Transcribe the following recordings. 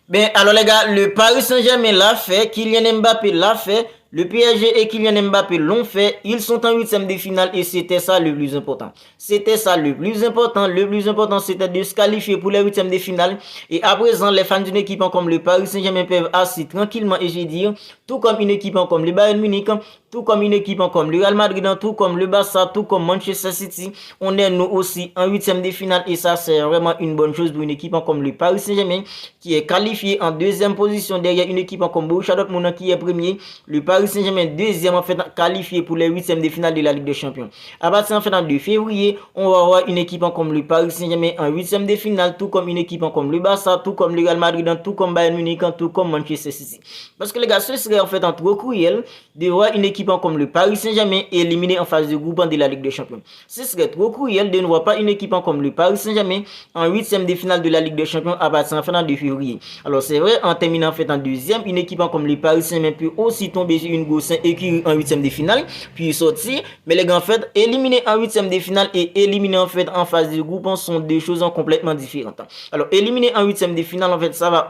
Ben alors les gars, le Paris Saint-Germain l'a fait, Kylian Mbappé l'a fait, le PSG et Kylian Mbappé l'ont fait, ils sont en huitième de finale et c'était ça le plus important. C'était ça le plus important. Le plus important c'était de se qualifier pour les huitièmes de finale. Et à présent, les fans d'une équipe comme le Paris Saint-Germain peuvent assis tranquillement et j'ai dit, tout comme une équipe comme le Bayern Munich, tout comme une équipe comme le Real Madrid, tout comme le Barça, tout comme Manchester City, on est nous aussi en huitième de finale et ça c'est vraiment une bonne chose pour une équipe comme le Paris Saint-Germain qui est qualifié en deuxième position derrière une équipe comme Borussia Dortmund qui est premier. Le Paris Saint-Germain deuxième en fait qualifié pour les huitièmes de finale de la Ligue des Champions. À partir en fait de février, on va avoir une équipe comme le Paris Saint-Germain en huitième de finale, tout comme une équipe comme le Barça, tout comme le Real Madrid, tout comme Bayern Munich, tout comme Manchester City. Parce que les gars, ce serait en fait trop cruel de voir une équipe comme le Paris Saint-Germain éliminée en phase de groupe de la Ligue des Champions. Ce serait trop cruel de ne voir pas une équipe comme le Paris Saint-Germain en huitième de finale de la Ligue des Champions à partir en fin de février. Alors c'est vrai, en terminant en fait en deuxième, une équipe comme le Paris Saint-Germain peut aussi tomber sur une grosse écurie en huitième de finale, puis sortir. Mais les gars en fait, éliminer en huitième de finale et éliminer en fait en phase de groupe sont deux choses complètement différentes. Alors éliminer en huitième de finale en fait, ça va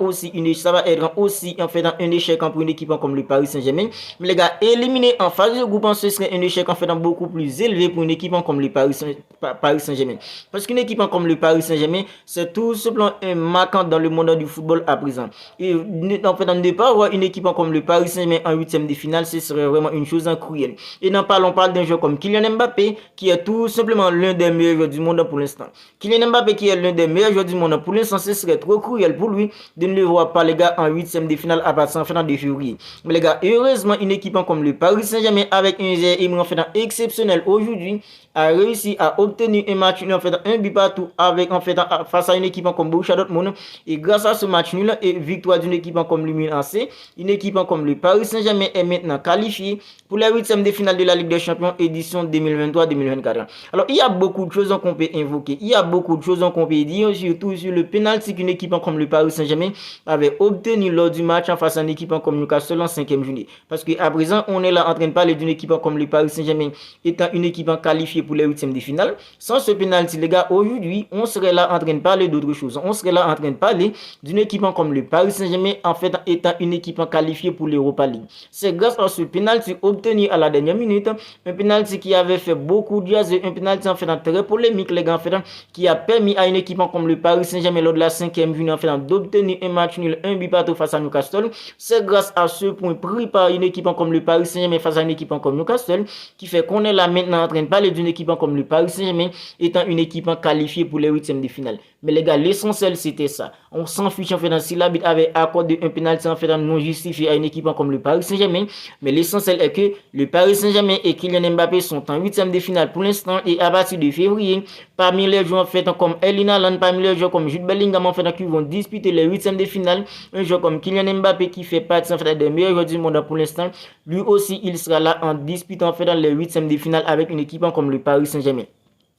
être aussi en fait un échec pour une équipe comme le Paris Saint-Germain. Mais les gars, éliminer en phase de groupe, ce serait un échec en fait beaucoup plus élevé pour une équipe comme le Paris Saint-Germain. Parce qu'une équipe comme le Paris Saint-Germain, c'est tout simplement un marquant dans le monde du football à présent. Et en fait, ne pas avoir une équipe comme le Paris Saint-Germain en huitième de finale, ce serait vraiment une chose cruelle. Et n'en parlons pas d'un joueur comme Kylian Mbappé, qui est tout simplement l'un des meilleurs joueurs du monde pour l'instant. Kylian Mbappé, qui est l'un des meilleurs joueurs du monde pour l'instant, ce serait trop cruel pour lui de ne le voir pas, les gars, en huitième de finale à partir de février. Mais les gars, heureusement, une équipe comme le Paris Saint-Germain, avec un joueur exceptionnel aujourd'hui, a réussi à obtenir un match nul, en fait, un but partout avec, en fait, face à une équipe comme Borussia Dortmund. Et grâce à ce match nul et victoire d'une équipe comme le Milan AC, une équipe comme le Paris Saint-Germain est maintenant qualifiée pour la huitième de finale de la Ligue des Champions édition 2023-2024. Alors, il y a beaucoup de choses qu'on peut invoquer. Il y a beaucoup de choses qu'on peut dire, surtout sur le penalty qu'une équipe comme le Paris Saint-Germain avait obtenu lors du match en face à une équipe comme Newcastle en 5e journée. Parce qu'à présent, on est là en train de parler d'une équipe comme le Paris Saint-Germain étant une équipe qualifiée pour les huitièmes de finale. Sans ce penalty, les gars, aujourd'hui, on serait là en train de parler d'autre chose. On serait là en train de parler d'une équipe comme le Paris Saint-Germain, en fait, étant une équipe qualifiée pour l'Europa League. C'est grâce à ce penalty obtenu à la dernière minute, un penalty qui avait fait beaucoup de jazz, un penalty en fait très polémique, les gars, en fait, qui a permis à une équipe comme le Paris Saint-Germain lors de la 5e journée, en fait, d'obtenir un match nul, un but partout face à Newcastle. C'est grâce à ce point pris par une équipe comme le Paris Saint-Germain face à une équipe comme Newcastle qui fait qu'on est là maintenant en train de parler d'une équipe comme le Paris Saint-Germain étant une équipe qualifiée pour les huitièmes de finale. Mais les gars, l'essentiel c'était ça. On s'en fiche en fait si l'arbitre avait accordé un penalty en fait non justifié à une équipe comme le Paris Saint-Germain. Mais l'essentiel est que le Paris Saint-Germain et Kylian Mbappé sont en huitième de finale pour l'instant et à partir de février, parmi les joueurs en fait comme Erling Haaland, parmi les joueurs comme Jude Bellingham en fait qui vont disputer les huitièmes de finale, un joueur comme Kylian Mbappé qui fait partie en fait des meilleurs joueurs du monde pour l'instant, lui aussi il sera là en disputant en fait dans les huitièmes de finale avec une équipe comme le Paris Saint-Germain.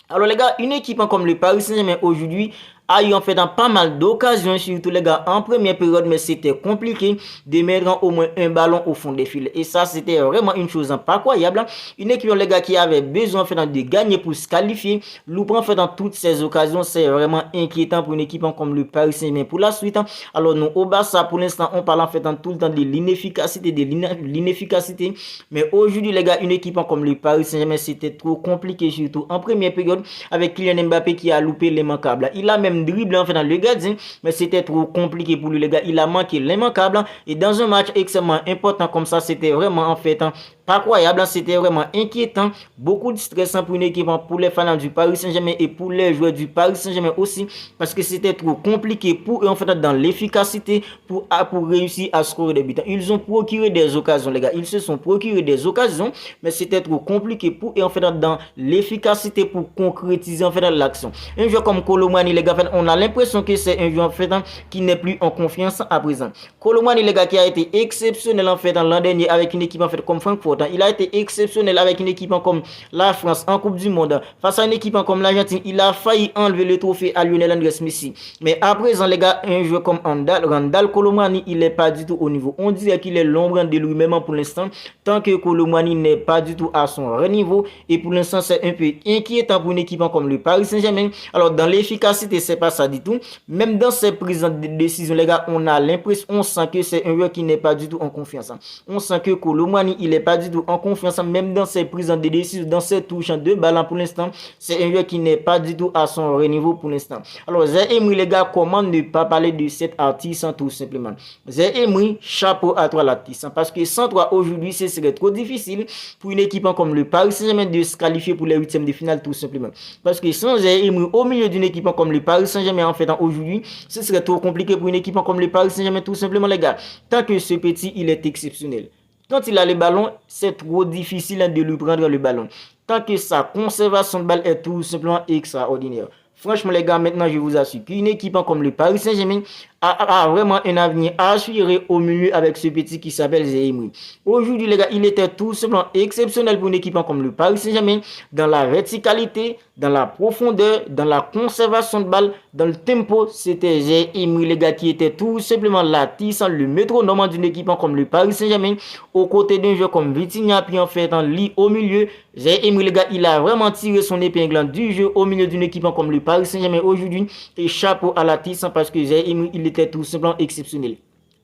Alors les gars, une équipe comme le Paris Saint-Germain aujourd'hui a eu en fait pas mal d'occasions, surtout les gars en première période, mais c'était compliqué de mettre au moins un ballon au fond des fils. Et ça, c'était vraiment une chose pas croyable. Une équipe, les gars, qui avait besoin en fait de gagner pour se qualifier, loupant en fait dans toutes ces occasions, c'est vraiment inquiétant pour une équipe comme le Paris Saint-Germain pour la suite. Alors nous, au Barça, pour l'instant, on parle en fait tout le temps de l'inefficacité, mais aujourd'hui, les gars, une équipe comme le Paris Saint-Germain, c'était trop compliqué, surtout en première période, avec Kylian Mbappé qui a loupé l'immanquable. Il a même dribble en fait dans le gardien, mais c'était trop compliqué pour lui, les gars. Il a manqué l'immanquable et dans un match extrêmement important comme ça, c'était vraiment en fait pas croyable, c'était vraiment inquiétant, beaucoup de stress pour une équipe, pour les fans du Paris Saint-Germain et pour les joueurs du Paris Saint-Germain aussi, parce que c'était trop compliqué pour eux en fait dans l'efficacité pour réussir à scorer des buts. Ils ont procuré des occasions, les gars, ils se sont procuré des occasions, mais c'était trop compliqué pour eux en fait dans l'efficacité pour concrétiser en fait l'action. Un joueur comme Kolo Muani, les gars, on a l'impression que c'est un joueur en fait qui n'est plus en confiance à présent. Kolo Muani, les gars, qui a été exceptionnel en fait l'an dernier avec une équipe en fait comme Francfort, important. Il a été exceptionnel avec une équipe comme la France en Coupe du Monde. Face à une équipe comme l'Argentine, il a failli enlever le trophée à Lionel Andrés Messi. Mais à présent, les gars, un joueur comme Randal Kolo Muani, il n'est pas du tout au niveau. On dirait qu'il est l'ombre de lui-même pour l'instant, tant que Kolo Muani n'est pas du tout à son niveau. Et pour l'instant, c'est un peu inquiétant pour une équipe comme le Paris Saint-Germain. Alors, dans l'efficacité, c'est pas ça du tout. Même dans ses prises de décision, les gars, on a l'impression, on sent que c'est un joueur qui n'est pas du tout en confiance. On sent que Kolo Muani, il n'est pas du tout en confiance, même dans ses prises de décision, dans ses touches de ballon pour l'instant. C'est un joueur qui n'est pas du tout à son niveau pour l'instant. Alors, Zé Emery, les gars, comment ne pas parler de cet artiste tout simplement. Zé Emery, chapeau à toi l'artiste, parce que sans toi aujourd'hui, ce serait trop difficile pour une équipe comme le Paris Saint-Germain de se qualifier pour les huitièmes de finale tout simplement. Parce que sans Zé Emery au milieu d'une équipe comme le Paris Saint-Germain en fait aujourd'hui, ce serait trop compliqué pour une équipe comme le Paris Saint-Germain tout simplement les gars. Tant que ce petit, il est exceptionnel. Quand il a le ballon, c'est trop difficile de lui prendre le ballon. Tant que sa conservation de balle est tout simplement extraordinaire. Franchement les gars, maintenant je vous assure qu'une équipe comme le Paris Saint-Germain a vraiment un avenir assuré au milieu avec ce petit qui s'appelle Zé Emery. Aujourd'hui les gars, il était tout simplement exceptionnel pour une équipe comme le Paris Saint-Germain dans la verticalité, dans la profondeur, dans la conservation de balle, dans le tempo. C'était Zé Emery les gars qui était tout simplement l'artiste, le métronome d'une équipe comme le Paris Saint-Germain aux côtés d'un joueur comme Vitinha puis en fait en lit au milieu. Zé Emery les gars, il a vraiment tiré son épingle du jeu au milieu d'une équipe comme le Paris Saint-Germain aujourd'hui et chapeau à l'artiste parce que Zé Emery il était tout simplement exceptionnel.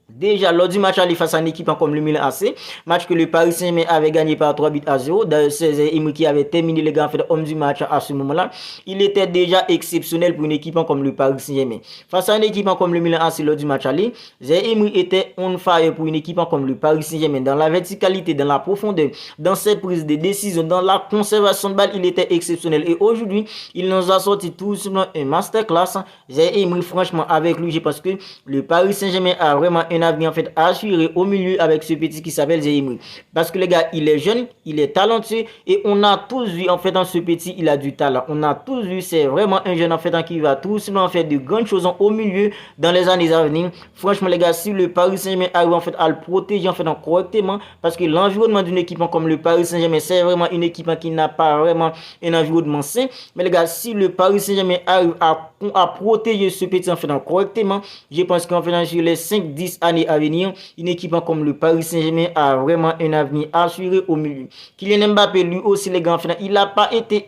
Déjà, lors du match aller face à une équipe comme le Milan AC, match que le Paris Saint-Germain avait gagné par 3-0, c'est Emery qui avait terminé les gars en fait homme du match à ce moment-là. Il était déjà exceptionnel pour une équipe comme le Paris Saint-Germain. Face à une équipe comme le Milan AC lors du match aller, Zé Emery était on fire pour une équipe comme le Paris Saint-Germain. Dans la verticalité, dans la profondeur, dans ses prises de décision, dans la conservation de balle, il était exceptionnel. Et aujourd'hui, il nous a sorti tout simplement un masterclass. Zé Emery, franchement, avec lui, je pense que le Paris Saint-Germain a vraiment un avenir en fait assuré au milieu avec ce petit qui s'appelle Zé Emery. Parce que les gars, il est jeune, il est talentueux et on a tous vu en fait dans ce petit, il a du talent. On a tous vu, c'est vraiment un jeune en fait qui va tout simplement faire de grandes choses au milieu dans les années à venir. Franchement les gars, si le Paris Saint-Germain arrive en fait à le protéger en fait correctement, parce que l'environnement d'une équipe comme le Paris Saint-Germain, c'est vraiment une équipe qui n'a pas vraiment un environnement sain. Mais les gars, si le Paris Saint-Germain arrive à protéger ce petit en fait correctement, je pense qu'en fait sur les 5-10 années à venir, une équipe comme le Paris Saint-Germain a vraiment un avenir assuré au milieu. Kylian Mbappé, lui aussi les gars, il n'a pas été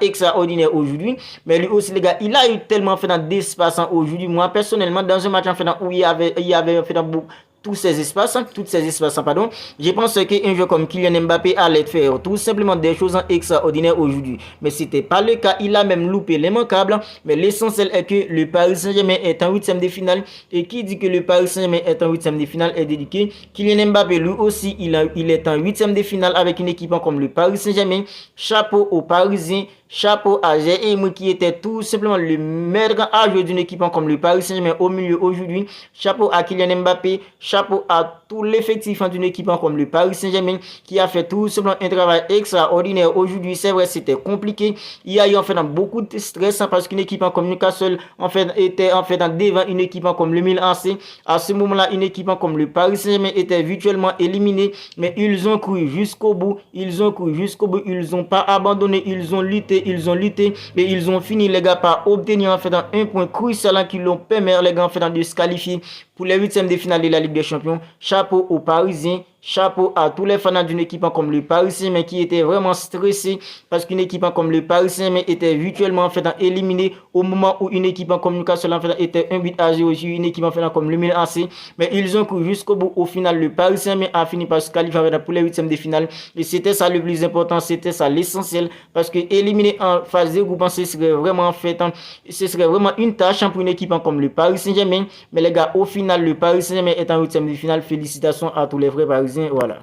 extraordinaire aujourd'hui, mais lui aussi les gars, il a eu tellement fait d'espace aujourd'hui. Moi personnellement, dans un match en fait où il y avait fait tous ces espaces, pardon, je pense qu'un joueur comme Kylian Mbappé allait faire tout simplement des choses extraordinaires aujourd'hui. Mais ce n'était pas le cas, il a même loupé l'immanquable. Mais l'essentiel est que le Paris Saint-Germain est en huitième de finale. Et qui dit que le Paris Saint-Germain est en huitième de finale est dédié. Kylian Mbappé, lui aussi, il est en huitième de finale avec une équipe comme le Paris Saint-Germain. Chapeau aux Parisiens. Chapeau à Zé Emery qui était tout simplement le maître à jouer d'une équipe comme le Paris Saint-Germain au milieu aujourd'hui. Chapeau à Kylian Mbappé. Chapeau à tout l'effectif d'une équipe comme le Paris Saint-Germain qui a fait tout simplement un travail extraordinaire aujourd'hui. C'est vrai, c'était compliqué. Il y a eu en fait beaucoup de stress parce qu'une équipe comme Newcastle en fait était en fait devant une équipe comme le Milan AC. À ce moment-là, une équipe comme le Paris Saint-Germain était virtuellement éliminée, mais ils ont couru jusqu'au bout. Ils n'ont pas abandonné. Ils ont lutté et ils ont fini les gars par obtenir en fait un point crucial qui l'ont permis les gars en fait de se qualifier pour les huitièmes de finale de la Ligue des Champions. Chapeau aux Parisiens. Chapeau à tous les fans d'une équipe comme le Paris Saint-Germain qui étaient vraiment stressés parce qu'une équipe comme le Paris Saint-Germain était virtuellement en fait éliminée au moment où une équipe comme Newcastle en fait était 1-0 sur une équipe en fait comme le Milan AC. Mais ils ont couru jusqu'au bout. Au final, le Paris Saint-Germain a fini par se qualifier pour les huitièmes de finale. Et c'était ça le plus important, c'était ça l'essentiel parce que éliminer en phase de groupe, ce serait vraiment une tâche pour une équipe comme le Paris Saint-Germain. Mais les gars, au final, le Paris Saint-Germain est en huitième de finale. Félicitations à tous les vrais Parisiens. Voilà.